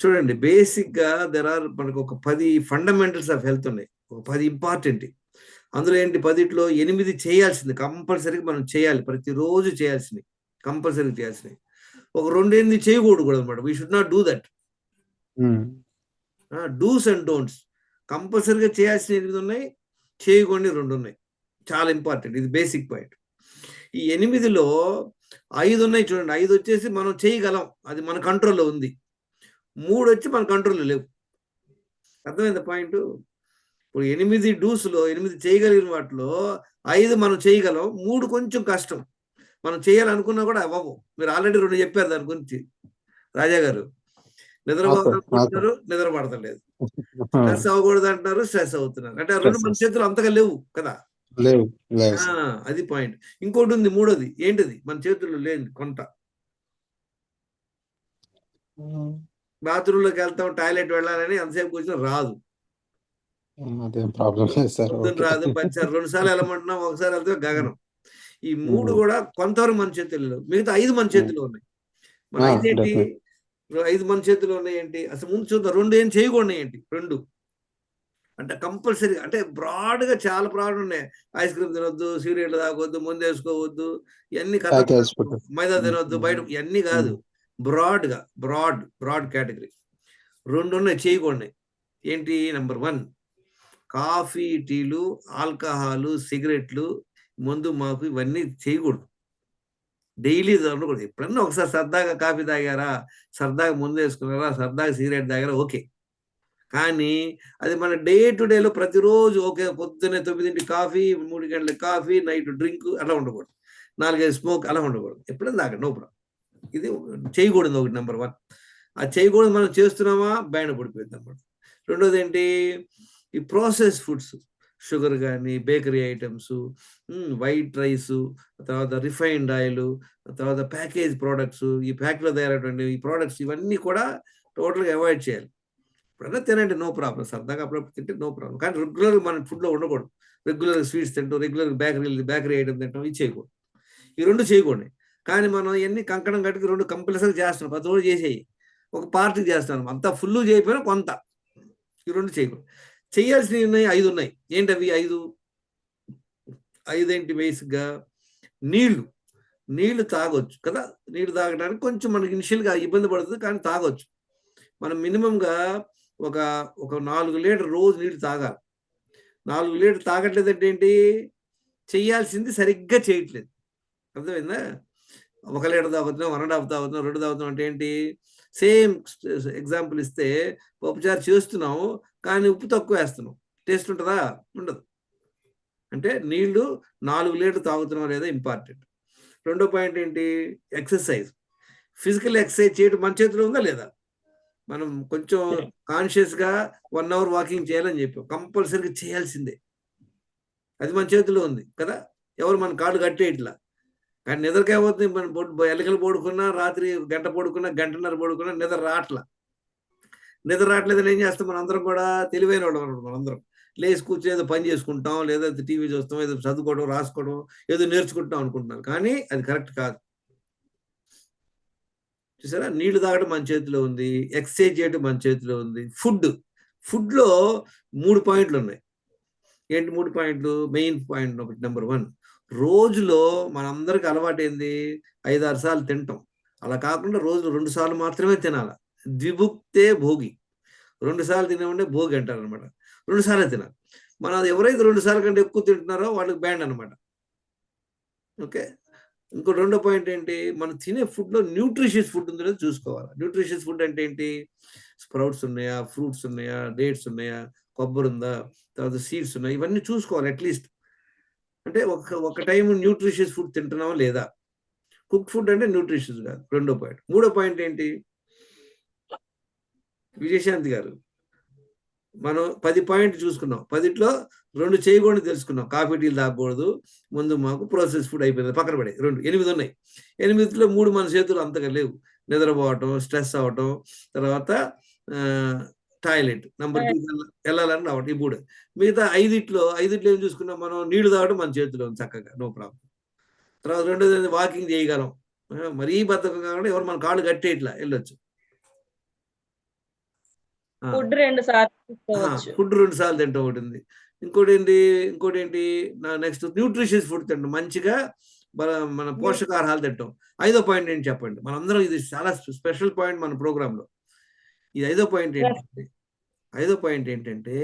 చూడండి, బేసిక్గా మనకు ఒక 10 ఫండమెంటల్స్ ఆఫ్ హెల్త్ ఉన్నాయి, ఒక 10 ఇంపార్టెంట్. అందులో ఏంటి, 10ట్లో 8 చేయాల్సింది కంపల్సరీగా మనం చేయాలి, ప్రతిరోజు చేయాల్సింది, కంపల్సరీ చేయాల్సింది. ఒక 2 చేయకూడదు కూడా అనమాట. We should not do that. Dos and don'ts. కంపల్సరీగా చేయాల్సిన 8 ఉన్నాయి, చేయకూడని 2 ఉన్నాయి. చాలా ఇంపార్టెంట్, ఇది బేసిక్ పాయింట్. ఈ 8లో 5 ఉన్నాయి చూడండి. 5 వచ్చేసి మనం చేయగలం, అది మన కంట్రోల్లో ఉంది. 3 వచ్చి మన కంట్రోల్లో లేవు. అర్థమైంది పాయింట్? ఇప్పుడు 8 డూస్లో 8 చేయగలిగిన వాటిలో 5 మనం చేయగలం, 3 కొంచెం కష్టం. మనం చేయాలనుకున్నా కూడా అవ్వవు. మీరు ఆల్రెడీ 2 చెప్పారు దాని గురించి రాజా గారు. నిద్రపోవాలనుకుంటున్నారు, నిద్ర పడతలేదు. స్ట్రెస్ అవ్వకూడదు అంటున్నారు, స్ట్రెస్ అవుతున్నారు. అంటే ఆ 2 మన చేతులు అంతగా లేవు కదా. అది పాయింట్. ఇంకోటి ఉంది, 3వది ఏంటిది, మన చేతుల్లో లేని కొంత. బాత్రూంలోకి వెళ్తాం, టాయిలెట్ వెళ్ళాలని ఎంతసేపు కూర్చొని రాదు, రాదు. 2 సార్లు వెళ్ళమంటున్నాం, ఒకసారి వెళ్తే గగనం. ఈ 3 కూడా కొంతవరకు మన చేతుల్లో, మిగతా 5 మన చేతిలో ఉన్నాయి. మన 5 ఏంటి, 5 మన చేతిలో ఉన్నాయి ఏంటి అసలు ముందు చూద్దాం. 2 ఏం చేయకూడదు ఏంటి, 2 అంటే కంపల్సరీ, అంటే బ్రాడ్గా చాలా బ్రాడ్ ఉన్నాయి. ఐస్ క్రీమ్ తినొద్దు, సిగరెట్లు తాగొద్దు, ముందు వేసుకోవద్దు, ఇవన్నీ కథ. మైదా తినొద్దు, బయట, ఇవన్నీ కాదు. బ్రాడ్గా, బ్రాడ్ కేటగిరీ 2 ఉన్నాయి చేయకూడదు. ఏంటి, నెంబర్ 1 కాఫీ, టీలు, ఆల్కహాలు, సిగరెట్లు, మందు మాకు ఇవన్నీ చేయకూడదు. డైలీ ఉండకూడదు. ఎప్పుడన్నా ఒకసారి సరదాగా కాఫీ తాగారా, సరదాగా ముందు వేసుకున్నారా, సరదాగా సిగరెట్ తాగారా, ఓకే. కానీ అది మన డే టు డేలో ప్రతిరోజు ఓకే, పొద్దున్నే 9 కాఫీ, 3 గంటలకు కాఫీ, నైట్ డ్రింక్ అలా ఉండకూడదు. 4-5 స్మోక్ అలా ఉండకూడదు. ఎప్పుడైనా తాగండి, నో ప్రాబ్లం. ఇది చేయకూడదు ఒకటి, నెంబర్ 1. అది చేయకూడదు, మనం చేస్తున్నామా బ్యాన్ పడిపోయింది అన్నమాట. రెండోది ఏంటి, ఈ ప్రాసెస్ ఫుడ్స్, షుగర్ కానీ, బేకరీ ఐటమ్స్, వైట్ రైస్, తర్వాత రిఫైన్డ్ ఆయిల్, తర్వాత ప్యాకేజ్ ప్రోడక్ట్స్, ఈ ప్యాక్లో తయారైనటువంటి ఈ ప్రోడక్ట్స్, ఇవన్నీ కూడా టోటల్గా అవాయిడ్ చేయాలి. ఎప్పుడైనా తినండి, నో ప్రాబ్లం. సరదాగా అప్పుడప్పుడు తింటే నో ప్రాబ్లం. కానీ రెగ్యులర్గా మన ఫుడ్లో ఉండకూడదు. రెగ్యులర్గా స్వీట్స్ తింటాం, రెగ్యులర్గా బేకరీ ఐటమ్ తింటాం, ఇది చేయకూడదు. ఈ 2 చేయకూడదు. కానీ మనం ఇవన్నీ కంకణం కట్టుకు 2 కంపల్సరీ చేస్తున్నాం, 10 రోజులు చేసేయి. ఒక పార్టీకి చేస్తున్నాం, అంతా ఫుల్ చేయకపోయినా కొంత. ఈ 2 చేయకూడదు. చేయాల్సినవి ఉన్నాయి, 5 ఉన్నాయి. ఏంటి అవి 5? 5 ఏంటి, బేసిక్గా నీళ్లు తాగొచ్చు కదా. నీళ్లు తాగడానికి కొంచెం మనకి ఇనిషియల్గా ఇబ్బంది పడుతుంది, కానీ తాగొచ్చు. మనం మినిమంగా ఒక 4 లీటర్ రోజు నీళ్ళు తాగాలి. 4 లీటర్ తాగట్లేదంటే ఏంటి, చేయాల్సింది సరిగ్గా చేయట్లేదు. అర్థమైందా? 1 లీటర్ తాగుతున్నాం, 1.5 తాగుతున్నాం, 2 తాగుతున్నాం అంటే ఏంటి, సేమ్ ఎగ్జాంపుల్ ఇస్తే పప్పుచారు చేస్తున్నాం, కానీ ఉప్పు తక్కువ వేస్తున్నాం. టేస్ట్ ఉంటుందా? ఉండదు. అంటే నీళ్లు 4 లీటర్ తాగుతున్నాం లేదా ఇంపార్టెంట్. రెండో పాయింట్ ఏంటి, ఎక్సర్సైజ్. ఫిజికల్ ఎక్సర్సైజ్ చేయడం మన చేతిలో ఉందా లేదా? మనం కొంచెం కాన్షియస్గా 1 అవర్ వాకింగ్ చేయాలని చెప్పాం, కంపల్సరీగా చేయాల్సిందే. అది మన చేతిలో ఉంది కదా. ఎవరు మన కాళ్ళు కట్టేయట్లా. కానీ నిద్రకి ఏమవుతుంది, మన ఎలకలు పడుకున్నా, రాత్రి గంట పడుకున్నా, గంటన్నర పడుకున్నా నిద్ర రావట్లేదని ఏం చేస్తాం, మనం అందరం కూడా తెలివైన వాళ్ళం అనమాట. మనందరం లేచి కూర్చొని ఏదో పని చేసుకుంటాం, లేదా టీవీ చూస్తాం, ఏదో చదువుకోవడం, రాసుకోవడం, ఏదో నేర్చుకుంటాం అనుకుంటున్నాం. కానీ అది కరెక్ట్ కాదు. చూసారా, నీళ్లు తాగడం మన చేతిలో ఉంది, ఎక్సర్సైజ్ చేయడం మన చేతిలో ఉంది. ఫుడ్లో 3 పాయింట్లు ఉన్నాయి. ఏంటి 3 పాయింట్లు? మెయిన్ పాయింట్ ఒకటి, నెంబర్ 1 రోజులో మనందరికి అలవాటు ఏంది, 5-6 సార్లు తింటాం. అలా కాకుండా రోజులో 2 సార్లు మాత్రమే తినాలి. ద్విభుక్తే భోగి. 2 సార్లు తినేవంటే భోగి అంటారు అనమాట. 2 సార్లే తినాలి. మనం ఎవరైతే 2 సార్లు కంటే ఎక్కువ తింటున్నారో వాళ్ళకి బ్యాండ్ అనమాట. ఓకే. ఇంకో రెండో పాయింట్ ఏంటి, మనం తినే ఫుడ్లో న్యూట్రిషియస్ ఫుడ్ ఉందో లేదో చూసుకోవాలి. న్యూట్రిషియస్ ఫుడ్ అంటే ఏంటి, స్ప్రౌట్స్ ఉన్నాయా, ఫ్రూట్స్ ఉన్నాయా, డేట్స్ ఉన్నాయా, కొబ్బరి ఉందా, తర్వాత సీడ్స్ ఉన్నాయి, ఇవన్నీ చూసుకోవాలి అట్లీస్ట్. అంటే ఒక టైం న్యూట్రిషియస్ ఫుడ్ తింటున్నామా లేదా. కుక్ ఫుడ్ అంటే న్యూట్రిషియస్ కాదు. రెండో పాయింట్. మూడో పాయింట్ ఏంటి, విజయశాంతి గారు, మనం 10 పాయింట్లు చూసుకున్నాం. 10లో 2 చేయకూడదు తెలుసుకున్నాం. కాఫీ టీలు తాగకూడదు, ముందు మాకు ప్రాసెస్ ఫుడ్ అయిపోయింది, పక్కన పడే 2 8 ఉన్నాయి. 8లో 3 మన చేతులు అంతగా లేవు. నిద్రపోవటం, స్ట్రెస్ అవ్వటం, తర్వాత టాయిలెట్, నెంబర్ 2 వెళ్ళాలని రావటం, ఈ 3. మిగతా 5లో ఏం చూసుకున్నాం మనం, నీళ్లు తాగడం మన చేతిలో ఉంది చక్కగా, నో ప్రాబ్లం. తర్వాత రెండోది వాకింగ్ చేయగలం, మరీ బద్ధకం కాకుండా ఎవరు మన కాళ్ళు కట్టే ఇట్లా వెళ్ళొచ్చు. ఫుడ్ 2 సార్లు తీసుకోవచ్చు. ఫుడ్ 2 సార్లు తింటాం ఒకటి ఉంది. ఇంకోటి ఏంటి నెక్స్ట్ న్యూట్రిషియస్ ఫుడ్ తింటాం. మంచిగా మన పోషకాహారాలు తింటాం. 5వ పాయింట్ ఏంటి చెప్పండి? మనందరం ఇది చాలా స్పెషల్ పాయింట్ మన ప్రోగ్రాంలో. ఇది 5వ పాయింట్ ఏంటంటే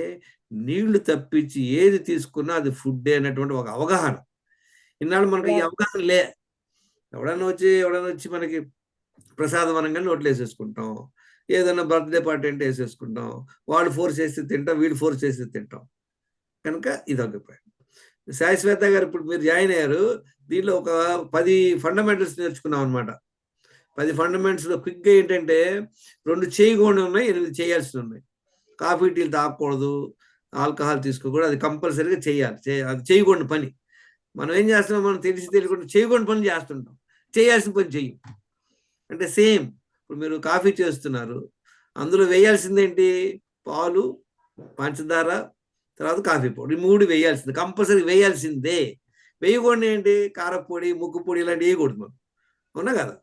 నీళ్లు తప్పించి ఏది తీసుకున్నా అది ఫుడ్డే అనేటువంటి ఒక అవగాహన. ఇన్నాళ్ళు మనకి ఈ అవగాహన లే. ఎవడన్నా వచ్చి మనకి ప్రసాదం అనగానే నోట్లు వేసేసుకుంటాం. ఏదైనా బర్త్డే పార్టీ అంటే వేసేసుకుంటాం. వాళ్ళు ఫోర్స్ చేస్తే తింటాం, వీళ్ళు ఫోర్స్ చేస్తే తింటాం. కనుక ఇదొక పాయింట్. సాయి శ్వేత గారు ఇప్పుడు మీరు జాయిన్ అయ్యారు. దీనిలో ఒక 10 ఫండమెంటల్స్ నేర్చుకున్నాం అనమాట. 10 ఫండమెంటల్స్లో క్విక్గా ఏంటంటే 2 చేయకూడని ఉన్నాయి, 8 చేయాల్సి ఉన్నాయి. కాఫీ టీలు తాగకూడదు, ఆల్కహాల్ తీసుకోకూడదు, అది కంపల్సరీగా చేయాలి. అది చేయకూడని పని. మనం ఏం చేస్తున్నాం? మనం తెలియకుండా చేయకూడని పని చేస్తుంటాం, చేయాల్సిన పని చెయ్యం. అంటే సేమ్ ఇప్పుడు మీరు కాఫీ చేస్తున్నారు, అందులో వేయాల్సిందేంటి? పాలు, పంచదార, తర్వాత కాఫీ పౌడర్, ఈ 3 వేయాల్సిందే, కంపల్సరీ వేయాల్సిందే. వేయకూడదు ఏంటి? కారపొడి, ముగ్గు పొడి ఇలాంటివి వేయకూడదు మనం, అవునా కదా?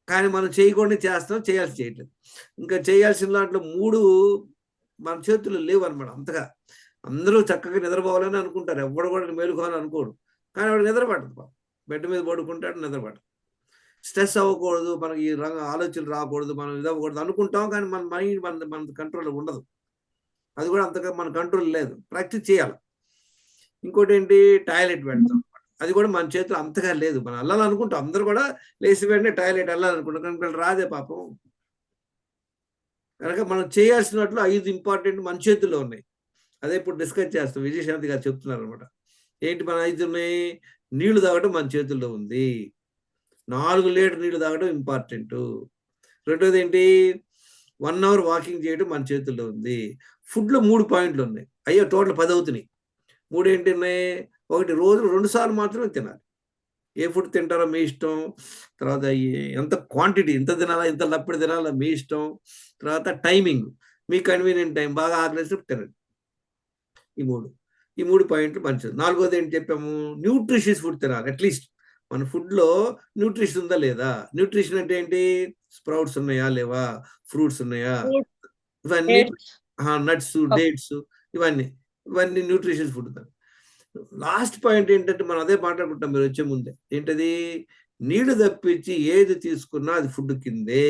కానీ మనం చేయకూడదు చేస్తాం, చేయాల్సి చేయట్లేదు. ఇంకా చేయాల్సిన దాంట్లో 3 మన చేతుల్లో లేవు అనమాట. అంతగా అందరూ చక్కగా నిద్రపోవాలని అనుకుంటారు, ఎవడు కూడా మేలుకోవాలని అనుకోడు. కానీ వాడు నిద్ర పట్టదు, బెడ్ మీద పడుకుంటాడు, నిద్ర పట్టదు. స్ట్రెస్ అవ్వకూడదు, మనకి ఈ ఆలోచనలు రాకూడదు, మనం ఇది అవ్వకూడదు అనుకుంటాం. కానీ మన మైండ్ మన కంట్రోల్లో ఉండదు. అది కూడా అంతగా మన కంట్రోల్ లేదు, ప్రాక్టీస్ చేయాలి. ఇంకోటి ఏంటి? టాయిలెట్ వెళ్తాం, అది కూడా మన చేతిలో అంతగా లేదు. మనం వెళ్ళాలనుకుంటాం, అందరూ కూడా లేచి వెంటనే టాయిలెట్ వెళ్ళాలనుకుంటాం, కనుక రాదే పాపం. కనుక మనం చేయాల్సినట్లు 5 ఇంపార్టెంట్ మన చేతుల్లో ఉన్నాయి. అదే ఇప్పుడు డిస్కస్ చేస్తాం. విజయశాంతి గారు చెప్తున్నారు అనమాట. ఏంటి మన 5 ఉన్నాయి? నీళ్లు తాగడం మన చేతుల్లో ఉంది. 4 లీటర్ నీళ్లు తాగడం ఇంపార్టెంట్. రెండోది ఏంటి? 1 అవర్ వాకింగ్ చేయడం మన చేతుల్లో ఉంది. ఫుడ్లో 3 పాయింట్లు ఉన్నాయి. అయ్యో టోటల్ 10 అవుతున్నాయి. 3 ఏంటి ఉన్నాయి? ఒకటి, రోజు 2 సార్లు మాత్రమే తినాలి. ఏ ఫుడ్ తింటారో మీ ఇష్టం. తర్వాత ఎంత క్వాంటిటీ, ఇంత తినాలా, ఇంత లప్పుడు తినాలా, మీ ఇష్టం. తర్వాత టైమింగ్, మీ కన్వీనియంట్ టైం, బాగా ఆకలేసినప్పుడు తినండి. ఈ 3 పాయింట్లు మంచిది. 4వది ఏంటి చెప్పాము? న్యూట్రిషియస్ ఫుడ్ తినాలి. అట్లీస్ట్ మన ఫుడ్లో న్యూట్రిషన్ ఉందా లేదా? న్యూట్రిషన్ అంటే ఏంటి? స్ప్రౌట్స్ ఉన్నాయా లేవా, ఫ్రూట్స్ ఉన్నాయా, ఇవన్నీ, నట్స్, డేట్స్, ఇవన్నీ న్యూట్రిషియస్ ఫుడ్. లాస్ట్ పాయింట్ ఏంటంటే మనం అదే మాట్లాడుకుంటాం మీరు వచ్చే ముందే. ఏంటది? నీళ్లు తప్పించి ఏది తీసుకున్నా అది ఫుడ్ కిందే.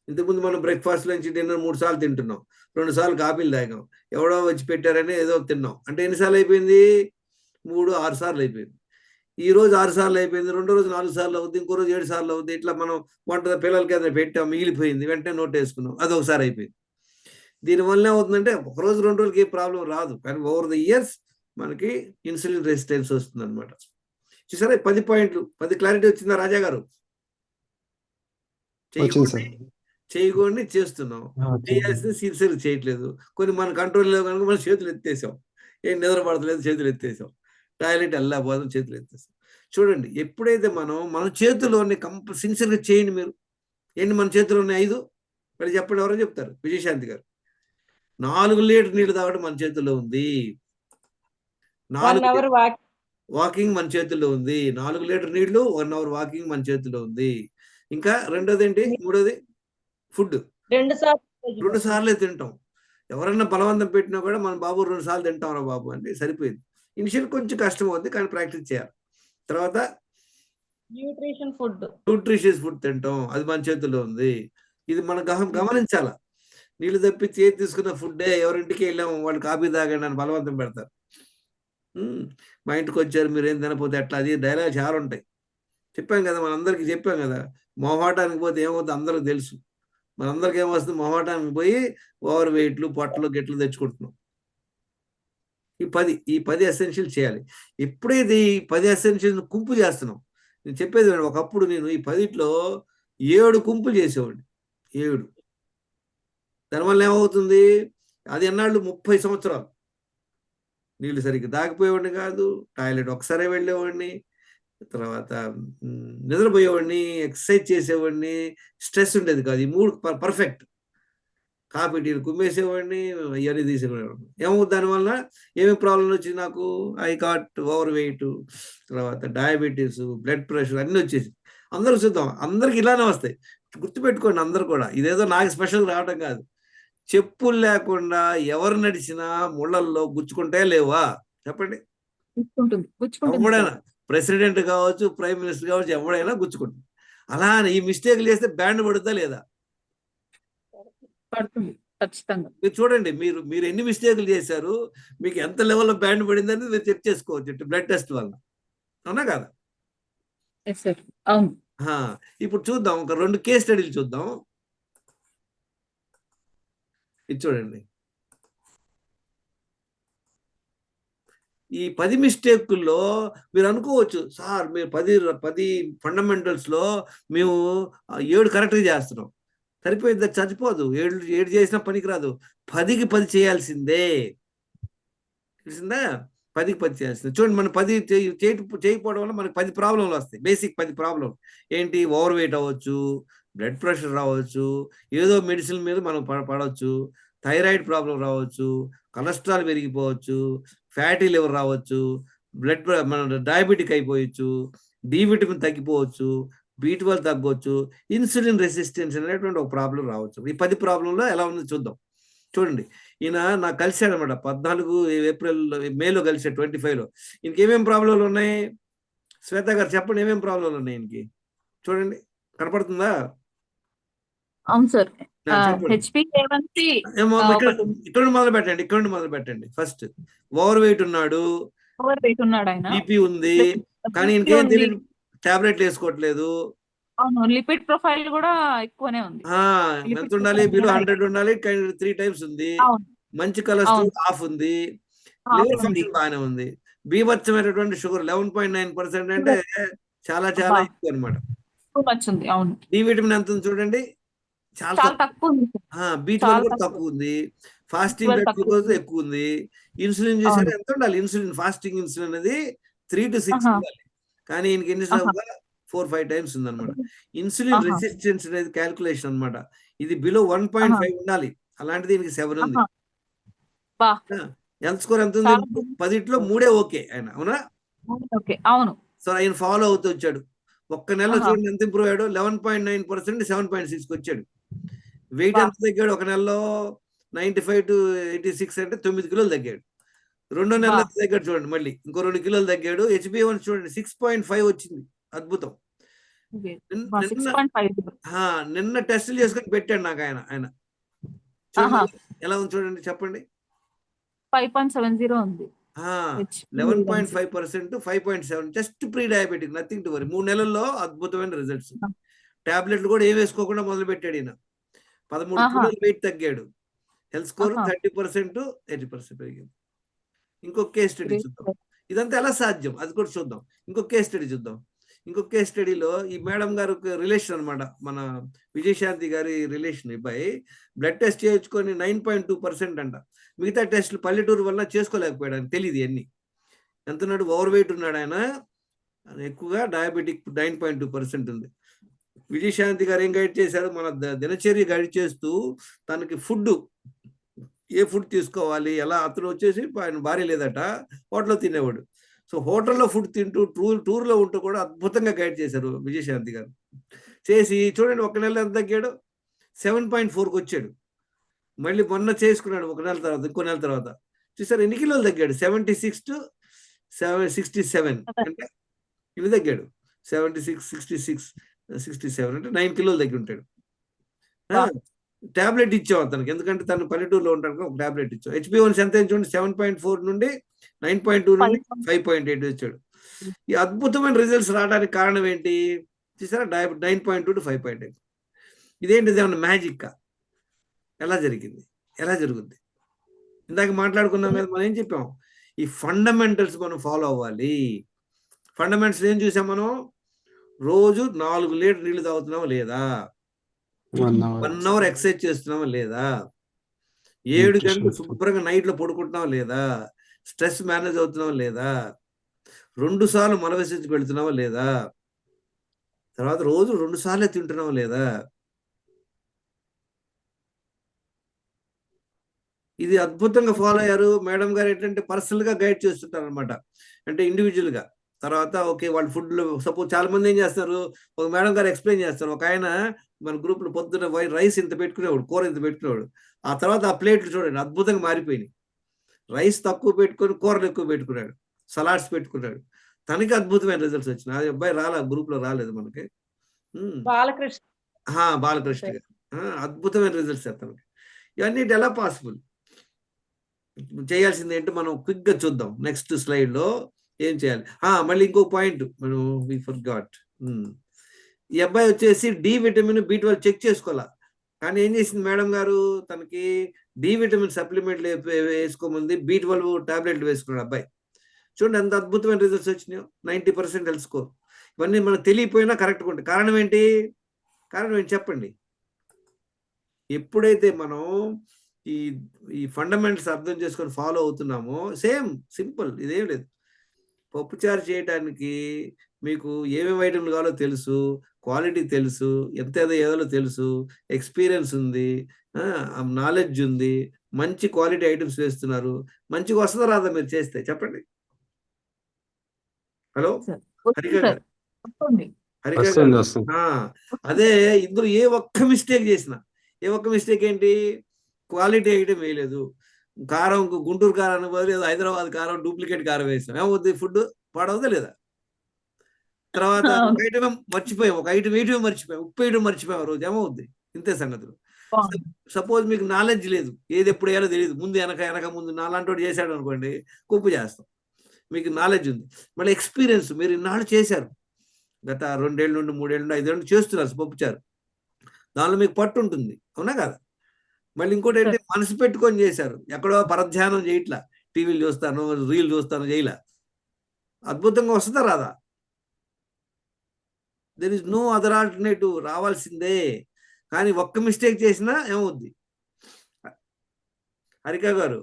ఇంతకుముందు మనం బ్రేక్ఫాస్ట్, లంచ్, డిన్నర్ 3 సార్లు తింటున్నాం, 2 సార్లు కాఫీలు తాగాం, ఎవడో వచ్చి పెట్టారని ఏదో తిన్నాం. అంటే ఎన్నిసార్లు అయిపోయింది? 3, 6 సార్లు అయిపోయింది. ఈ రోజు 6 సార్లు అయిపోయింది, రెండో రోజు 4 సార్లు అవుద్ది, ఇంకో రోజు 7 సార్లు అవుద్ది. ఇట్లా మనం వంట పిల్లలకి ఏదైనా పెట్టాం, మిగిలిపోయింది, వెంటనే నోట్ వేసుకున్నాం, అది ఒకసారి అయిపోయింది. దీనివల్ల ఏమవుతుందంటే ఒక రోజు 2 రోజులకి ఏ ప్రాబ్లం రాదు, కానీ ఓవర్ ద ఇయర్స్ మనకి ఇన్సులిన్ రెసిస్టెన్స్ వస్తుంది అనమాట. చూసారా? 10 పాయింట్లు, 10 క్లారిటీ వచ్చిందా రాజా గారు? చేయకూడని చేస్తున్నాం, చేయాల్సింది సిన్సియర్ చేయట్లేదు. కొన్ని మన కంట్రోల్ లేవు కనుక మనం చేతులు ఎత్తేసాం. ఏం నిద్ర పడతలేదు, చేతులు ఎత్తేసాం. టాయిలెట్ వెళ్ళకపోదాం, చేతులు ఎత్తేసాం. చూడండి, ఎప్పుడైతే మన చేతుల్లోని సిన్సియర్గా చేయండి. మీరు ఏంటి మన చేతుల్లో ఉన్నాయి 5? మరి చెప్పండి, ఎవరో చెప్తారు? విజయశాంతి గారు. 4 లీటర్ నీళ్ళు తాగడం మన చేతుల్లో ఉంది. 4 వాకింగ్ మన చేతుల్లో ఉంది. 4 లీటర్ నీళ్లు, 1 అవర్ వాకింగ్ మన చేతుల్లో ఉంది. ఇంకా రెండోది ఏంటి? మూడోది ఫుడ్ 2 సార్లే తింటాం. ఎవరన్నా బలవంతం పెట్టినా కూడా మన బాబు 2 సార్లు తింటాంరా బాబు అంటే సరిపోయింది. ఇనిషియల్ కొంచెం కష్టం అవుతుంది, కానీ ప్రాక్టీస్ చేయాలి. తర్వాత న్యూట్రిషియస్ ఫుడ్ తింటాం, అది మన చేతుల్లో ఉంది. ఇది మనం గమనించాల. నీళ్ళు తప్పించి ఏది తీసుకున్న ఫుడ్డే. ఎవరింటికి వెళ్ళాము, వాళ్ళు కాఫీ తాగండి అని బలవంతం పెడతారు. మా ఇంటికి వచ్చారు, మీరు ఏం తినపోతే ఎట్లా, అది డైలాగ్ చాలా ఉంటాయి. చెప్పాం కదా, మనందరికీ చెప్పాం కదా, మొహమాటానికి పోతే ఏమవుతుంది అందరికి తెలుసు. మనందరికి ఏమొస్తుంది? మొహమాటానికి పోయి ఓవర్ వెయిట్లు, పొట్టలు, గిట్లు తెచ్చుకుంటున్నాం. ఈ 10 ఎసెన్షియల్ చేయాలి. ఎప్పుడైతే ఈ 10 ఎసెన్షియల్ కుంపు చేస్తున్నాం, నేను చెప్పేది ఒకప్పుడు నేను ఈ 10లో 7 కుంపులు చేసేవాడిని. 7. దానివల్ల ఏమవుతుంది? అది ఎన్నాళ్ళు? 30 సంవత్సరాలు. నీళ్ళు సరిగ్గా తాగిపోయేవాడిని కాదు, టాయిలెట్ ఒకసారి వెళ్ళేవాడిని, తర్వాత నిద్రపోయేవాడిని, ఎక్సర్సైజ్ చేసేవాడిని, స్ట్రెస్ ఉండేది కాదు. ఈ 3 పర్ఫెక్ట్. కాఫీ టీలు కుమ్మేసేవాడిని, ఇవన్నీ తీసేవాడిని. ఏమవుతుంది దానివల్ల ఏమేమి ప్రాబ్లం వచ్చింది నాకు? ఐ గాట్ ఓవర్ వెయిట్, తర్వాత డయాబెటీస్, బ్లడ్ ప్రెషర్ అన్నీ వచ్చేసి. అందరూ చూద్దాం, అందరికి ఇలానే వస్తాయి. గుర్తుపెట్టుకోండి అందరు కూడా, ఇదేదో నాకు స్పెషల్ రావడం కాదు. చెప్పులు లేకుండా ఎవరు నడిచినా ముళ్ళల్లో గుచ్చుకుంటే లేవా? చెప్పండి. గుచ్చుకుంటుంది ఎవడైనా ప్రెసిడెంట్ కావచ్చు, ప్రైమ్ మినిస్టర్ కావచ్చు, ఎవడైనా గుచ్చుకుంటుంది. అలా అని ఈ మిస్టేక్లు చేస్తే బ్యాండ్ పడుతుందా లేదా? పడుతుంది ఖచ్చితంగా. మీరు చూడండి, మీరు ఎన్ని మిస్టేక్లు చేశారు, మీకు ఎంత లెవెల్లో బ్యాండ్ పడిందని మీరు చెక్ చేసుకోవచ్చు బ్లడ్ టెస్ట్ వల్ల. అవునా కదా? ఎస్ సార్, అవును. ఇప్పుడు చూద్దాం, ఒక 2 కేస్ స్టడీలు చూద్దాం. ఇది చూడండి. ఈ 10 మిస్టేకుల్లో మీరు అనుకోవచ్చు, సార్ మీరు 10 ఫండమెంటల్స్ లో మేము 7 కరెక్ట్గా చేస్తున్నాం. సరిపోయింది, చచ్చిపోదు. 7 చేసినా పనికిరాదు. 10కి 10 చేయాల్సిందే. తెలిసిందా? 10కి 10 చేయాల్సిందే. చూడండి, మనం 10 చేయకపోవడం వల్ల మనకి 10 ప్రాబ్లంలు వస్తాయి. బేసిక్ 10 ప్రాబ్లం ఏంటి? ఓవర్ వెయిట్ అవ్వచ్చు, బ్లడ్ ప్రెషర్ రావచ్చు, ఏదో మెడిసిన్ మీద మనం పడవచ్చు, థైరాయిడ్ ప్రాబ్లం రావచ్చు, కొలెస్ట్రాల్ పెరిగిపోవచ్చు, ఫ్యాటీ లివర్ రావచ్చు, మన డయాబెటిక్ అయిపోవచ్చు, డి విటమిన్ తగ్గిపోవచ్చు, B12 తగ్గవచ్చు, ఇన్సులిన్ రెసిస్టెన్స్ అనేటువంటి ఒక ప్రాబ్లం రావచ్చు. ఈ 10 ప్రాబ్లంలో ఎలా ఉందో చూద్దాం. చూడండి, ఈయన నాకు కలిశాడు అనమాట. 14 ఏప్రిల్ మేలో కలిసాడు, 25లో. ఈయనకి ఏమేమి ప్రాబ్లంలు ఉన్నాయి? శ్వేత గారు చెప్పండి, ఏమేమి ప్రాబ్లంలు ఉన్నాయి ఈయనకి? చూడండి, కనపడుతుందా? అవును సార్. ఇక్కడ మొదలు పెట్టండి. ఫస్ట్ ఓవర్ వెయిట్ ఉన్నాడు, బీపీ ఉంది, కానీ ఇంకేం తెలియదు, టాబ్లెట్లు వేసుకోవట్లేదు. అవును, లిపిడ్ ప్రొఫైల్ కూడా ఎక్కువనే ఉంది. ఎంత ఉండాలి? బిలో 100 ఉండాలి, 3 టైమ్స్ ఉంది. మంచి కొలెస్ట్రాల్ ఆఫ్ ఉంది, లివర్ ఫంక్షన్ బాగానే ఉంది. బీభత్సమైనటువంటి షుగర్ 11.9% అంటే చాలా చాలా ఎక్కువ అనమాట. డి విటమిన్ ఎంత ఉంది చూడండి, చాలా తక్కువ. B12 కూడా తక్కువ ఉంది. ఫాస్టింగ్ బ్లడ్ గ్లూకోజ్ ఎక్కువ ఉంది. ఇన్సులిన్ చూసారు ఎంత ఉండాలి? ఇన్సులిన్, ఫాస్టింగ్ ఇన్సులిన్ అనేది 3 to 6 ఉండాలి, కానీ ఈయనకి ఎన్ని 4-5 టైమ్స్ ఉందన్నమాట. ఇన్సులిన్ రెసిస్టెన్స్ అనేది క్యాల్కులేషన్ అనమాట. ఇది బిలో 1.5 ఉండాలి, అలాంటిది దీనికి 7 ఉంది. హెల్త్ స్కోర్ ఎంత ఉంది? 10లో 3 ఓకే ఆయన. అవునా? అవును. సో ఆయన ఫాలో అవుతూ వచ్చాడు. ఒక్క నెలలో చూడండి ఎంత ఇంప్రూవ్ అయ్యాడు. 11.9% 7.6కి వచ్చాడు. వెయిట్ ఎంత తగ్గాడు? ఒక నెలలో 95 to 86 అంటే 9 కిలోలు తగ్గాడు. 2వ నెలలో తగ్గాడు చూడండి, మళ్ళీ ఇంకో 2 కిలోలు తగ్గాడు. HbA1 చూడండి 6.5 వచ్చింది. అద్భుతం. నిన్న టెస్టులు చేసుకొని పెట్టాడు నాకు ఆయన. చూడండి ఎలా ఉంది చూడండి, చెప్పండి. 5.70 ఉంది. 11.5%, 5.7, just pre diabetic, nothing to worry. 3 నెలల్లో అద్భుతమైన రిజల్ట్స్. టాబ్లెట్లు కూడా ఏం వేసుకోకుండా మొదలు పెట్టాడు ఈయన. 13 కిలోలు వెయిట్ తగ్గాడు. హెల్త్ స్కోర్ 30%, 80% పెరిగింది. ఇంకొక కేస్ స్టడీ చూద్దాం. ఇదంతా ఎలా సాధ్యం అది కూడా చూద్దాం. ఇంకొక కేస్ స్టడీ చూద్దాం. ఇంకొక కేస్ స్టడీలో ఈ మేడం గారు రిలేషన్ అనమాట, మన విజయశాంతి గారి రిలేషన్. అబ్బాయి బ్లడ్ టెస్ట్ చేయించుకొని 9.2% అంట. మిగతా టెస్టులు పల్లెటూరు వల్ల చేసుకోలేకపోయాడు, అని తెలియదు అన్ని. ఎంత ఉన్నాడు? ఓవర్ వెయిట్ ఉన్నాడు ఆయన, ఎక్కువగా డయాబెటిక్ 9.2% ఉంది. విజయశాంతి గారు ఏం గైడ్ చేశారు? మన దినచర్య గైడ్ చేస్తూ తనకి ఫుడ్, ఏ ఫుడ్ తీసుకోవాలి, ఎలా. అతను వచ్చేసి ఆయన భార్య లేదట, హోటల్లో తినేవాడు. సో హోటల్లో ఫుడ్ తింటూ టూర్లో ఉంటూ కూడా అద్భుతంగా గైడ్ చేశారు విజయశాంతి గారు. చేసి చూడండి, ఒక నెల ఎంత తగ్గాడు? 7.4కి వచ్చాడు. మళ్ళీ మొన్న చేసుకున్నాడు ఒక నెల తర్వాత, ఇంకో నెల తర్వాత. చూసారు ఎన్ని కిలోలు తగ్గాడు? 76 to 67 అంటే ఇవి తగ్గాడు. 76, 66, 67 అంటే 9 కిలోలు తగ్గి ఉంటాడు. టాబ్లెట్ ఇచ్చాం అతనికి, ఎందుకంటే తను పల్లెటూరులో ఉంటాడు, ఒక టాబ్లెట్ ఇచ్చాం. HbA1 ఎంత చూడండి, 7.4 నుండి 9.2 నుండి 5.8 వచ్చాడు. ఈ అద్భుతమైన రిజల్ట్స్ రావడానికి కారణం ఏంటి? చూసారా, 9.2 to 5.8. ఇదేంటి? ఏమన్నా మ్యాజిక్? ఎలా జరిగింది? ఎలా జరుగుద్ది? ఇందాక మాట్లాడుకున్నాం కదా, మనం ఏం చెప్పాం? ఈ ఫండమెంటల్స్ మనం ఫాలో అవ్వాలి. ఫండమెంటల్స్ ఏం చూసాం మనం? రోజు 4 లీటర్ నీళ్లు తాగుతున్నామా లేదా? 1 అవర్ ఎక్సర్సైజ్ చేస్తున్నామా లేదా? 7 గంటలు శుభ్రంగా నైట్లో పడుకుంటున్నావా లేదా? స్ట్రెస్ మేనేజ్ అవుతున్నావా లేదా? 2 సార్లు మల విసర్జనకు వెళ్తున్నావా లేదా? తర్వాత రోజు 2 సార్లే తింటున్నావా లేదా? ఇది అద్భుతంగా ఫాలో అయ్యారు. మేడం గారు ఏంటంటే పర్సనల్ గా గైడ్ చేస్తుంటారు అనమాట, అంటే ఇండివిజువల్ గా. తర్వాత ఓకే, వాళ్ళు ఫుడ్ సపోజ్ చాలా మంది ఏం చేస్తారు, ఒక మేడం గారు ఎక్స్ప్లెయిన్ చేస్తారు. ఒక ఆయన మన గ్రూప్ లో పొద్దున రైస్ ఇంత పెట్టుకునేవాడు, కూర ఇంత పెట్టుకునేవాడు. ఆ తర్వాత ఆ ప్లేట్లు చూడండి అద్భుతంగా మారిపోయినాయి. రైస్ తక్కువ పెట్టుకొని కూరలు ఎక్కువ పెట్టుకున్నాడు, సలాడ్స్ పెట్టుకున్నాడు. తనకి అద్భుతమైన రిజల్ట్స్ వచ్చినాయి. అది అబ్బాయి గ్రూప్ లో రాలేదు మనకి. బాలకృష్ణ బాలకృష్ణ గారు అద్భుతమైన రిజల్ట్స్ తనకి. ఇవన్నీ ఎలా పాసిబుల్? చేయాల్సింది ఏంటో మనం క్విక్ గా చూద్దాం నెక్స్ట్ స్లైడ్ లో ఏం చేయాలి. మళ్ళీ ఇంకో పాయింట్ మనం వి ఫర్గాట్. ఈ అబ్బాయి వచ్చేసి డి విటమిన్ B12 చెక్ చేసుకోవాలా, కానీ ఏం చేసింది మేడం గారు, తనకి డి విటమిన్ సప్లిమెంట్లు వేసుకోమంది, B12 టాబ్లెట్లు వేసుకున్నాడు అబ్బాయి. చూడండి ఎంత అద్భుతమైన రిజల్ట్స్ వచ్చినాయో. 90% హెల్త్ స్కోర్. ఇవన్నీ మనకు తెలియపోయినా కరెక్ట్గా ఉంటాయి. కారణం ఏంటి చెప్పండి. ఎప్పుడైతే మనం ఈ ఈ ఫండమెంటల్స్ అర్థం చేసుకొని ఫాలో అవుతున్నామో, సేమ్ సింపుల్, ఇదేం లేదు. పప్పుచారు చేయడానికి మీకు ఏమేమి ఐటెంలు కావాలో తెలుసు, క్వాలిటీ తెలుసు, ఎంత ఏదో తెలుసు, ఎక్స్పీరియన్స్ ఉంది, నాలెడ్జ్ ఉంది, మంచి క్వాలిటీ ఐటమ్స్ వేస్తున్నారు. మంచిగా వస్తుందా రాదా మీరు చేస్తే చెప్పండి. హలో హరిక గారు, అదే ఇందులో ఏ ఒక్క మిస్టేక్ చేసినా, ఏంటి, క్వాలిటీ ఐటమ్ వేయలేదు. కారం గుంటూరు కారం బదులు ఏదో హైదరాబాద్ కారం డూప్లికేట్ కారం వేసాం, ఏమవుతుంది, ఫుడ్ పాడవుదా లేదా? తర్వాత ఒక ఐటమ్ మర్చిపోయాం, ఉప్పు వేయడం మర్చిపోయాం, రోజు ఏమవుద్ది? ఇంతే సంగతులు. సపోజ్ మీకు నాలెడ్జ్ లేదు, ఏది ఎప్పుడు వేయాలో తెలియదు, ముందు వెనక ముందు నాలాంటి చేశాడు అనుకోండి, కుప్పు చేస్తాం. మీకు నాలెడ్జ్ ఉంది, మళ్ళీ ఎక్స్పీరియన్స్, మీరు ఇన్నాళ్ళు చేశారు, గత 2 ఏళ్ళ నుండి 3 ఏళ్ళ నుండి 5 ఏళ్ళ నుండి చేస్తున్నారు పప్పుచారు, దానిలో మీకు పట్టు ఉంటుంది, అవునా కదా? మళ్ళీ ఇంకోటి ఏంటి, మనసు పెట్టుకొని చేశారు, ఎక్కడో పరధ్యానం చేయట్లా, టీవీలు చూస్తాను, రీల్ చూస్తాను చేయలే. అద్భుతంగా వస్తుందా రాదా? There is no other alternative, రావాల్సిందే. కానీ ఒక్క మిస్టేక్ చేసినా ఏమవుద్ది? హరిక గారు,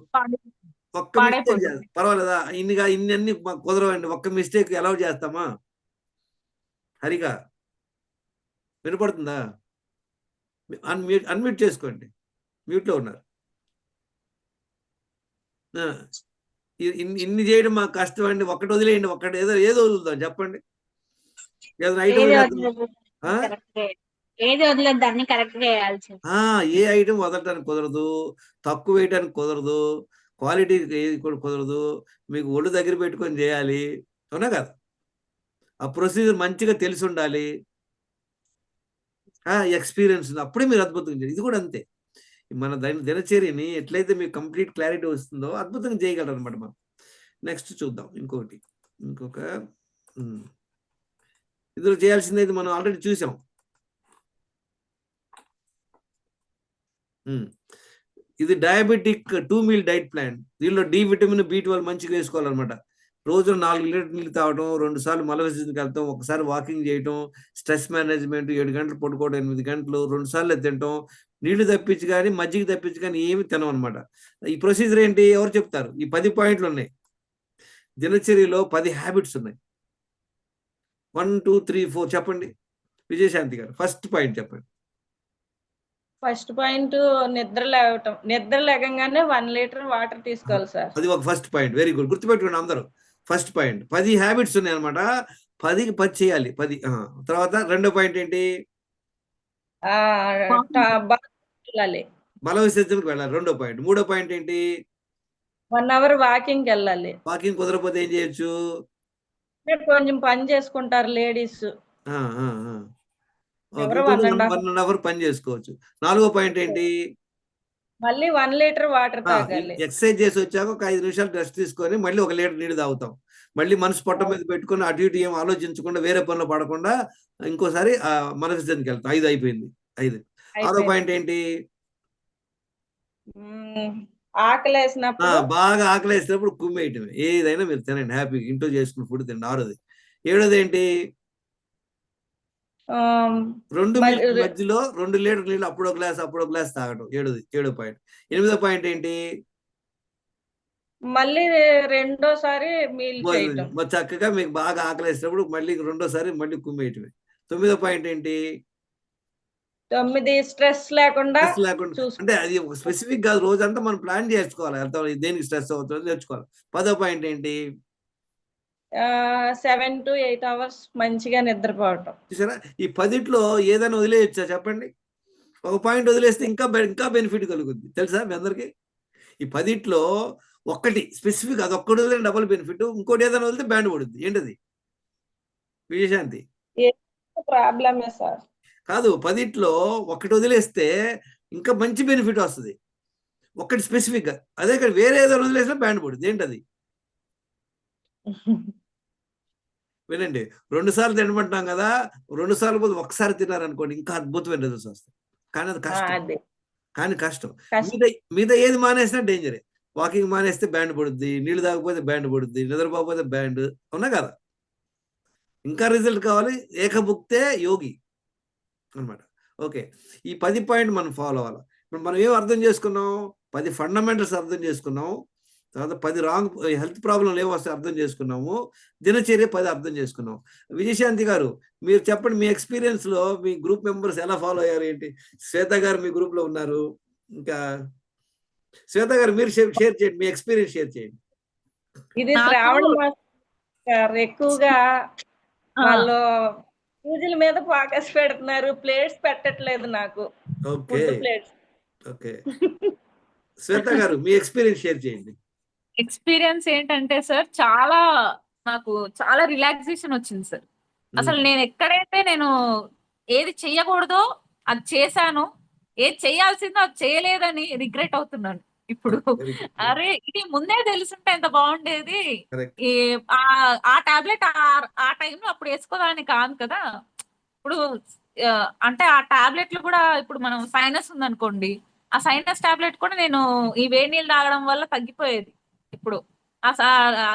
ఒక్క మిస్టేక్ పర్వాలేదా? ఇన్ని కుదరవండి, ఒక్క మిస్టేక్ ఎలా చేస్తామా? హరిక వినపడుతుందా? అన్మ్యూట్ చేసుకోండి, మ్యూట్లో ఉన్నారు. ఇన్ని చేయడం మాకు కష్టం అండి, ఒక్కటి వదిలేయండి, ఒక్కటి ఏదో వదులుతాం చెప్పండి. ఏ ఐటమ్ వదలటానికి కుదరదు, తక్కువ వేయటానికి కుదరదు, క్వాలిటీ కుదరదు, మీకు ఒళ్ళు దగ్గర పెట్టుకొని చేయాలి, అవునా కదా? ఆ ప్రొసీజర్ మంచిగా తెలిసి ఉండాలి, ఎక్స్పీరియన్స్ అప్పుడే మీరు అద్భుతంగా చేయాలి. ఇది కూడా అంతే, మన దినచర్యని ఎట్లయితే మీకు కంప్లీట్ క్లారిటీ వస్తుందో అద్భుతంగా చేయగలరు అనమాట. మనం నెక్స్ట్ చూద్దాం ఇంకొక ఇందులో చేయాల్సింది మనం ఆల్రెడీ చూసాం. ఇది డయాబెటిక్ 2 మీల్ డైట్ ప్లాన్. దీనిలో డి విటమిన్ B12 మంచిగా వేసుకోవాలన్నమాట. రోజు 4 లీటర్ నీళ్ళు తాగడం, 2 సార్లు మల విసర్జనకి వెళ్తాం, ఒకసారి వాకింగ్ చేయటం, స్ట్రెస్ మేనేజ్మెంట్, 7 గంటలు పడుకోవడం, 8 గంటలు, 2 సార్లు తింటాం. నీళ్లు తప్పించి కానీ మజ్జిగ తప్పించి కానీ ఏమి తినం అనమాట. ఈ ప్రొసీజర్ ఏంటి, ఎవరు చెప్తారు? ఈ 10 పాయింట్లు ఉన్నాయి. దినచర్యలో 10 హ్యాబిట్స్ ఉన్నాయి. 1 2 3 4 చెప్పండి విజయశాంతి గారు. ఫస్ట్ పాయింట్ చెప్పండి. ఫస్ట్ పాయింట్ నిద్ర లేగంగానే 1 లీటర్ వాటర్ తీసుకోవాలి సార్. అది ఒక ఫస్ట్ పాయింట్, వెరీ గుడ్, గుర్తుపెట్టుకోండి అందరూ. ఫస్ట్ పాయింట్ 10 హ్యాబిట్స్ ఉన్నాయి అనమాట, 10కి 10 చేయాలి. 10 తర్వాత రెండో పాయింట్ ఏంటి, మల విసర్జనకు వెళ్ళాలి, రెండో పాయింట్. మూడో పాయింట్ ఏంటి, 1 అవర్ వాకింగ్ వెళ్ళాలి. వాకింగ్ కుదరకపోతే ఏం చేయొచ్చు, కొంచెం పని చేసుకుంటారు లేడీస్, 1.5 అవర్ పని చేసుకోవచ్చు. నాలుగో పాయింట్ ఏంటి, మళ్ళీ 1 లీటర్ వాటర్ తాగాలి. ఎక్సర్సైజ్ చేసి వచ్చాక ఒక 5 నిమిషాలు రెస్ట్ తీసుకొని మళ్ళీ 1 లీటర్ నీళ్ళు తాగుతాం. మళ్ళీ మనసు పొట్ట మీద పెట్టుకొని అటు ఇటు ఏం ఆలోచించకుండా, వేరే పనులు పడకుండా ఇంకోసారి మన విసర్జనకి వెళ్తాం. 5 అయిపోయింది. 5. ఆరో పాయింట్ ఏంటి, బాగా ఆకలేసినప్పుడు కుమ్మేయటమే, ఏదైనా మీరు తినండి హ్యాపీగా, ఇంట్లో చేసుకున్న ఫుడ్ తినండి. 6ది. 7ది ఏంటి, 2 మధ్యలో 2 లీటర్ నీళ్ళు అప్పుడో గ్లాస్ తాగడం. 7వ పాయింట్. 8వ పాయింట్ ఏంటి, మళ్ళీ రెండోసారి మీల్ చేయటం. చక్కగా మీకు బాగా ఆకలేసినప్పుడు మళ్ళీ రెండోసారి మళ్ళీ కుమ్మేయటమే. 9వ పాయింట్ ఏంటి, 9 స్ట్రెస్ లేకుండా స్ట్రెస్ లేకుండా చూసుకో. అంటే అది ఒక స్పెసిఫిక్ కాదు, రోజంతా మనం ప్లాన్ చేసుకోవాలి ఎంత దేనికి స్ట్రెస్ అవుతుందో నేర్చుకోవాలి. 10వ పాయింట్ ఏంటి? 7 to 8 hours మంచిగా నిద్రపోవటం. చూసారా, ఈ 10లో ఏదైనా వదిలేయచ్చా చెప్పండి? ఒక పాయింట్ వదిలేస్తే ఇంకా ఇంకా బెనిఫిట్ కలుగుద్ది తెలుసా మీ అందరికి. ఈ 10లో ఒక్కటి స్పెసిఫిక్, అది ఒక్కటి వదిలే డబుల్ బెనిఫిట్, ఇంకోటి ఏదైనా వదిలితే బ్యాండ్ పడుద్ది. ఏంటది విజయశాంతి? ప్రాబ్లమే సార్. కాదు, 10లో ఒకటి వదిలేస్తే ఇంకా మంచి బెనిఫిట్ వస్తుంది, ఒక్కటి స్పెసిఫిక్ గా. అదే కానీ వేరే ఏదైనా వదిలేసినా బ్యాండ్ పడుద్ది. ఏంటది? వినండి, 2 సార్లు తినమంటాం కదా, 2 సార్లు పోతే ఒకసారి తిన్నారనుకోండి ఇంకా అద్భుతమైన రిజల్ట్స్ వస్తాయి. కానీ అది కష్టం, అదే కష్టం. కష్టం. మీద ఏది మానేసినా డేంజరే. వాకింగ్ మానేస్తే బ్యాండ్ పడుద్ది, నీళ్లు తాగకపోతే బ్యాండ్ పడుద్ది, నిద్రపోకపోతే బ్యాండ్. అవునా కదా? ఇంకా రిజల్ట్ కావాలి, ఏకభుక్తే యోగి అనమాట. ఓకే, ఈ 10 పాయింట్ మనం ఫాలో అవ్వాలి. ఇప్పుడు మనం ఏం అర్థం చేసుకున్నాం? 10 ఫండమెంటల్స్ అర్థం చేసుకున్నాం. తర్వాత 10 రాంగ్ హెల్త్ ప్రాబ్లంలు ఏమో వస్తాయి అర్థం చేసుకున్నాము. దినచర్య 10 అర్థం చేసుకున్నాం. విజయశాంతి గారు మీరు చెప్పండి, మీ ఎక్స్పీరియన్స్ లో మీ గ్రూప్ మెంబర్స్ ఎలా ఫాలో అయ్యారు ఏంటి? శ్వేత గారు మీ గ్రూప్ లో ఉన్నారు. ఇంకా శ్వేత గారు మీరు షేర్ చేయండి, మీ ఎక్స్పీరియన్స్ షేర్ చేయండి. ఇది శ్రావణ మాసం గారు ఎక్కువగా వాళ్ళు పూజల మీద ఫోకస్ పెడుతున్నారు, ప్లేట్స్ పెట్టట్లేదు నాకు. Okay plates. ఓకే, శ్వేత గారు మీ ఎక్స్పీరియన్స్ షేర్ చేయండి. ఎక్స్పీరియన్స్ ఏంటంటే సార్, నాకు చాలా రిలాక్సేషన్ వచ్చింది సార్. అసలు నేను ఎక్కడైతే నేను ఏది చెయ్యకూడదో అది చేశాను, ఏది చేయాల్సిందో అది చేయలేదని రిగ్రెట్ అవుతున్నాను ఇప్పుడు. అరే ఇది ముందే తెలుసుంటే ఎంత బాగుండేది. ఈ ఆ టాబ్లెట్ ఆ టైంలో అప్పుడు వేసుకోదానికి కాదు కదా. ఇప్పుడు అంటే ఆ టాబ్లెట్లు కూడా ఇప్పుడు మనం సైనస్ ఉందనుకోండి, ఆ సైనస్ టాబ్లెట్ కూడా నేను ఈ వేడి నీళ్ళు తాగడం వల్ల తగ్గిపోయేది. ఇప్పుడు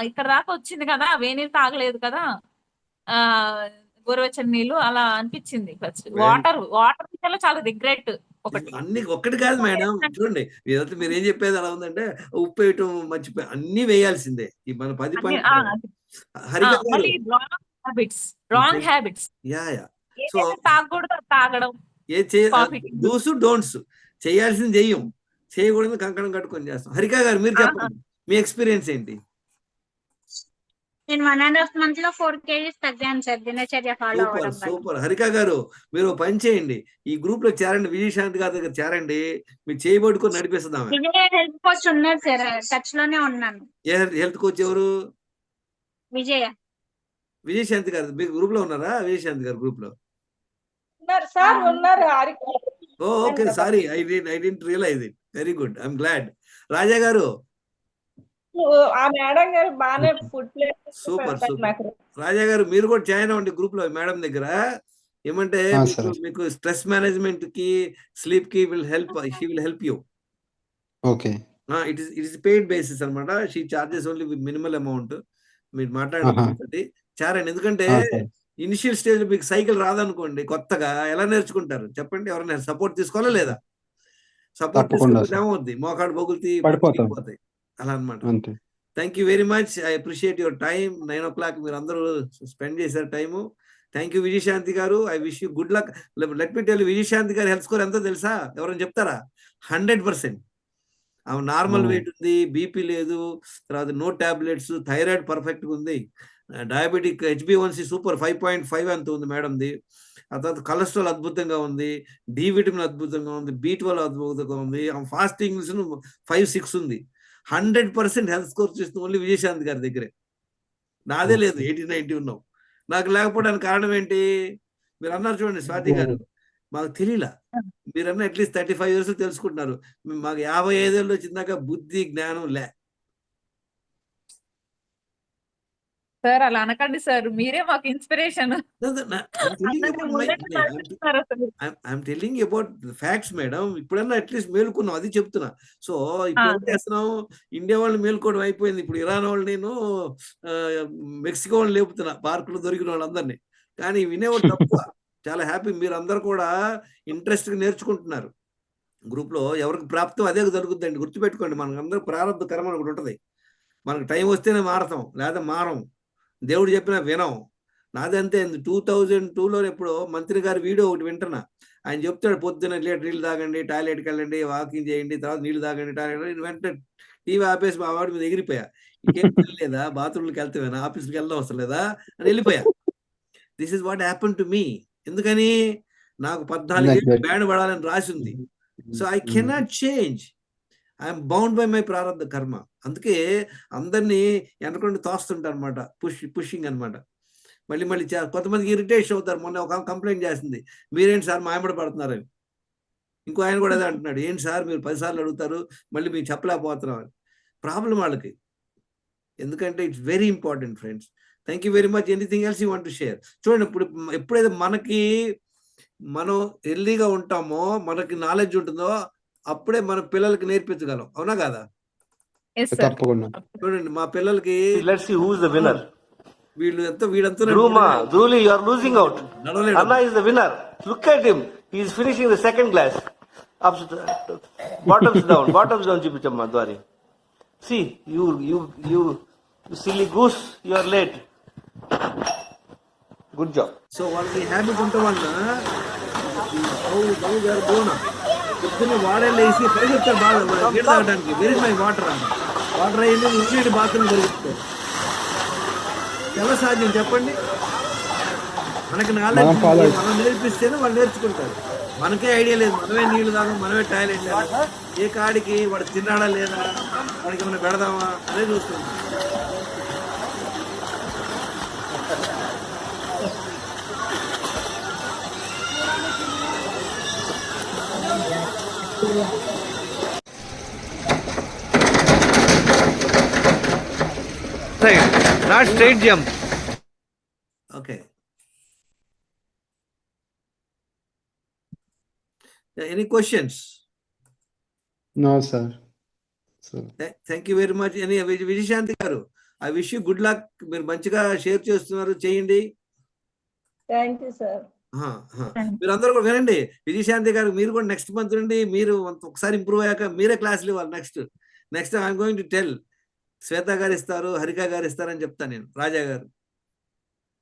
ఇక్కడ దాకా వచ్చింది కదా, వేడి నీళ్ళు తాగలేదు కదా, గోరువెచ్చని నీళ్ళు అలా అనిపించింది. వాటర్ విషయంలో చాలా రిగ్రెట్. అన్ని ఒక్కటి కాదు మేడం, చూడండి మీరు ఏం చెప్పేది అలా ఉందంటే ఉప్పు వేయటం మర్చిపోయి అన్ని వేయాల్సిందే. ఈ మన 10 పాయింట్ రాంగ్ హ్యాబిట్స్ సో తాగకూడదు తాగడం, డూస్ డోంట్స్ చేయాల్సింది చెయ్యం, చేయకూడదు కంకణం కట్టుకొని చేస్తాం. హరిక గారు మీరు చెప్పండి, మీ ఎక్స్పీరియన్స్ ఏంటి? నేను 1.5 month లో 4 kgs తగ్గాను సార్ దినచర్య ఫాలో అవ్వడం వల్ల. సూపర్. హరిక గారు మీరు పని చేయండి, ఈ గ్రూప్ లో చేరండి, విజయశాంతి గారి దగ్గర చేరండి, మీరు చేయబడుకొని నడిపిస్తాం. విజయ హెల్త్ కోచ్ ఉన్నారు సార్, టచ్ లోనే ఉన్నాను. ఏ హెల్త్ కోచ్ ఎవరు? విజయశాంతి గారు మీ గ్రూప్ లో ఉన్నారా? విజయశాంతి గారు గ్రూప్ లో ఉన్నారు. Okay, sorry, I didn't realize it. Very good, I'm glad. Raja garu ఆ మేడం గారు బాగానే ఫుడ్ ప్లేట్స్ సూపర్. రాజా గారు మీరు కూడా జాయిన్ అవ్వండి గ్రూప్ లో మేడం దగ్గర. ఏమంటే మీకు స్ట్రెస్ మేనేజ్మెంట్ కి, స్లీప్ కి she will help you. Okay, it is paid basis అన్నమాట. She charges only with minimal amount. మీరు మాట్లాడండి, చేరండి. ఎందుకంటే ఇనిషియల్ స్టేజ్ మీకు సైకిల్ రాదనుకోండి, కొత్తగా ఎలా నేర్చుకుంటారు చెప్పండి? ఎవరైనా సపోర్ట్ తీసుకోవాలా లేదా? సపోర్ట్ తీసుకుంటే ఏమవుద్ది, మోకాడు బొగులు పోతాయి అలా అనమాట. Thank you very much, I appreciate your time. 9 o'clock మీరు అందరూ స్పెండ్ చేశారు టైము. థ్యాంక్ యూ విజయశాంతి గారు, I wish you good luck. Let me tell, Vijayashanti గారి హెల్త్ స్కోర్ ఎంతో తెలుసా? ఎవరైనా చెప్తారా? 100%. ఆమె నార్మల్ వెయిట్ ఉంది, బీపీ లేదు, తర్వాత నో టాబ్లెట్స్, థైరాయిడ్ పర్ఫెక్ట్ గా ఉంది, డయాబెటిక్ HbA1c సూపర్ 5.5 అంత ఉంది మేడంది. ఆ తర్వాత కొలెస్ట్రాల్ అద్భుతంగా ఉంది, డి విటమిన్ అద్భుతంగా ఉంది, B12 అద్భుతంగా ఉంది, ఫాస్టింగ్ 5-6 ఉంది. 100% హెల్త్ స్కోర్ చేస్తుంది ఓన్లీ విజయశాంతి గారి దగ్గరే. నాదే లేదు, 80-90 ఉన్నాం. నాకు లేకపోవడానికి కారణం ఏంటి? మీరు అన్నారు చూడండి స్వాతి గారు, మాకు తెలియలా. మీరన్నా అట్లీస్ట్ 35 years తెలుసుకుంటున్నారు, మాకు 55 ఏళ్ళు వచ్చిందాక బుద్ధి జ్ఞానం లే. సార్ అలా అనకండి సార్, మీరే మాకు inspiration. I'm telling about facts madam. ఇప్పుడన్నా అట్లీస్ట్ మేలుకున్నాం, అది చెప్తున్నా. సో ఇప్పుడు ఏం చేస్తున్నాం, ఇండియా వాళ్ళు మేలుకోవడం అయిపోయింది. ఇప్పుడు ఇరాన్ వాళ్ళు, నేను మెక్సికో వాళ్ళు లేపుతున్నా, పార్కులు దొరికిన వాళ్ళందరినీ. కానీ వినేవాళ్ళు తక్కువ. చాలా హ్యాపీ, మీరు అందరు కూడా ఇంట్రెస్ట్ గా నేర్చుకుంటున్నారు. గ్రూప్ లో ఎవరికి ప్రాప్తం అదే జరుగుతుందండి, గుర్తుపెట్టుకోండి. మనకు అందరూ ప్రారంభ కర్మ ఒకటి ఉంటది. మనకు టైం వస్తేనే మారతాం, లేదా మారం. దేవుడు చెప్పినా వినం. నాదంతే. 2002లో ఎప్పుడో మంత్రి గారి వీడియో ఒకటి వింటున్నా, ఆయన చెప్తాడు పొద్దున్న నీళ్ళు తాగండి, టాయిలెట్కి వెళ్ళండి, వాకింగ్ చేయండి, తర్వాత నీళ్ళు తాగండి, టాయిలెట్ వెంటనే టీవీ ఆపేసి మా వాడి మీద ఎగిరిపోయా. ఇంకేం పని లేదా, బాత్రూమ్కి వెళ్తావేనా, ఆఫీస్కి వెళ్ళడం అవసరం లేదా అని వెళ్ళిపోయా. This is what happen to me. ఎందుకని నాకు 14 ఏళ్ళు బ్యాండ్ పడాలని రాసి ఉంది. So I cannot change, I'm bound by my ప్రారంభ కర్మ. అందుకే అందరినీ వెనకుండా తోస్తుంటారు అనమాట, పుషింగ్ అనమాట. మళ్ళీ కొంతమందికి ఇరిటేషన్ అవుతారు. మొన్న ఒక కంప్లైంట్ చేస్తుంది, మీరేంటి సార్ మాయమడ పడుతున్నారని. ఇంకో ఆయన కూడా అదే అంటున్నాడు, ఏంటి సార్ మీరు 10 సార్లు అడుగుతారు, మళ్ళీ మీరు చెప్పలేకపోతున్నారు అని. ప్రాబ్లం వాళ్ళకి. ఎందుకంటే it's very important friends. Thank you very much. Anything else you want to share? చూడండి, ఇప్పుడు ఎప్పుడైతే మనం హెల్దీగా ఉంటామో, మనకి నాలెడ్జ్ ఉంటుందో, అప్పుడే మన పిల్లలకి నేర్పించగలం. అవునా కాదా? తప్పకుండా. చూడండి, మా పిల్లలకి Let's see who is the winner. వీడంతా Druli, you are losing out. Anna is the winner. Look at him. He is finishing the second glass. Bottoms down, Chipichamma Dwari. See, you silly goose, you are late. Good job. So వాళ్ళకి habit ఉండటం వల్ల పొద్దున్న వాడే లేసి పరిగెత్తారు బాగా నీళ్ళు తాగడానికి. Very my water అన్న వాటర్ అయ్యింది, ఇంటి బాత్రూమ్ పరిగెత్తారు. ఎలా సాధ్యం చెప్పండి? మనకి నాలెడ్జ్ మనం నేర్పిస్తేనే వాళ్ళు నేర్చుకుంటారు. మనకే ఐడియా లేదు, మనమే నీళ్లు తాగం, మనమే టాయిలెట్ లేదు. ఏ కాడికి వాడు తిన్నాడా లేదా, వాడికి ఏమైనా పెడదామా అదే చూస్తుంది. Not straight jump. Okay. Any questions? No, sir. Thank you very much. Vijayashanti గారు, I wish you good luck. మీరు మంచిగా షేర్ చేస్తున్నారు, చేయండి. Thank you sir. మీరు అందరూ కూడా వినండి. విజయశాంతి గారు, మీరు కూడా నెక్స్ట్ మంత్ నుండి మీరు ఒకసారి ఇంప్రూవ్ అయ్యాక మీరే క్లాసులు ఇవ్వాలి. Next I'm going to tell. Shweta garu ఇస్తారు, హరిక గారు ఇస్తారని చెప్తాను నేను, రాజా గారు.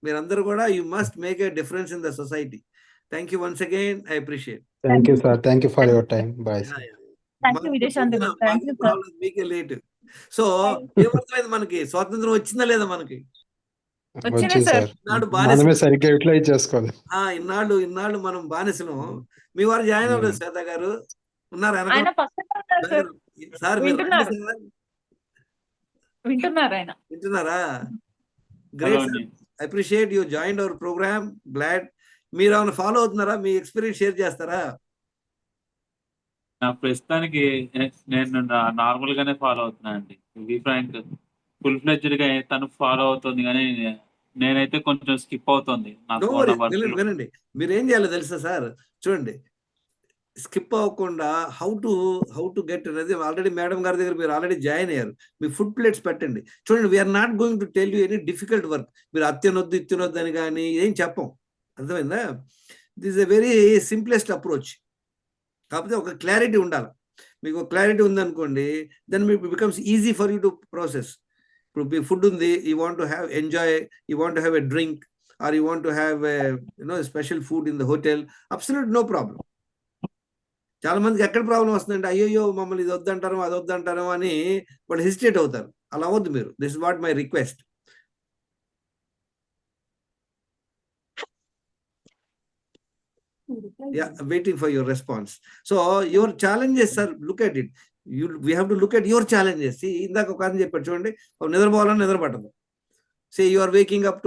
మీరందరూ కూడా you must make a difference in the society. Thank you once again. I appreciate. Thank you sir. Thank you for your time. Bye. మీకే లేట్. సో ఏమర్థమైంది, మనకి స్వాతంత్రం వచ్చిందా లేదా? మనకి వచ్చింది సార్. మనమే సరిగ్గా యూటిలైజ్ చేసుకోవాలి. ఇన్నాళ్ళు మనం బానిసలు. మీ వారు జాయిన్ అవ్వలేదు శ్వేత గారు, ఉన్నారా? సార్ వింటున్నారా? Great. I appreciate you joined our program. Glad. మీరు ఏమైనా ఫాలో అవుతున్నారా? మీ ఎక్స్పీరియన్స్ షేర్ చేస్తారా? నా ప్రస్తుతానికి నేను నార్మల్ గానే ఫాలో అవుతున్నా అండి. ఫ్రాంక్ ఫుల్ ఫ్లెడ్జ్డ్ గా తను ఫాలో అవుతుంది, కానీ నేనైతే కొంచెం స్కిప్ అవుతుంది. వినండి, మీరు ఏం చేయాలో తెలుసా సార్? చూడండి, స్కిప్ అవ్వకుండా హౌ టు గెట్ అనేది ఆల్రెడీ మేడం గారి దగ్గర మీరు ఆల్రెడీ జాయిన్ అయ్యారు. మీ ఫుడ్ ప్లేట్స్ పెట్టండి. చూడండి, we are not going to tell you any difficult work. మీరు అత్యనొద్దు ఇత్తినొద్దు అని కానీ ఏం చెప్పం. అర్థమైందా? This a very simplest approach. కాకపోతే ఒక క్లారిటీ ఉండాలి. మీకు క్లారిటీ ఉందనుకోండి, దెన్ మీకు becomes easy for you to process. ఇప్పుడు మీ ఫుడ్ ఉంది, you want to have enjoy, you want to have a drink, or you want to have special food in the hotel, absolute no problem. చాలా మందికి ఎక్కడ problem వస్తుందంటే, అయ్యో మమ్మల్ని ఇది వద్దంటారు, అది వద్దంటారు అని వాళ్ళు హెసిటేట్ అవుతారు. అలా అవ్వద్దు మీరు. This is what my request. Yeah, waiting for your response. So your challenges, sir, look at it. We have to look at your challenges. See, ఇందాక ఒక అని చెప్పాడు చూడండి, నిద్రపోవాలని నిద్ర పట్టదు. Say you are waking up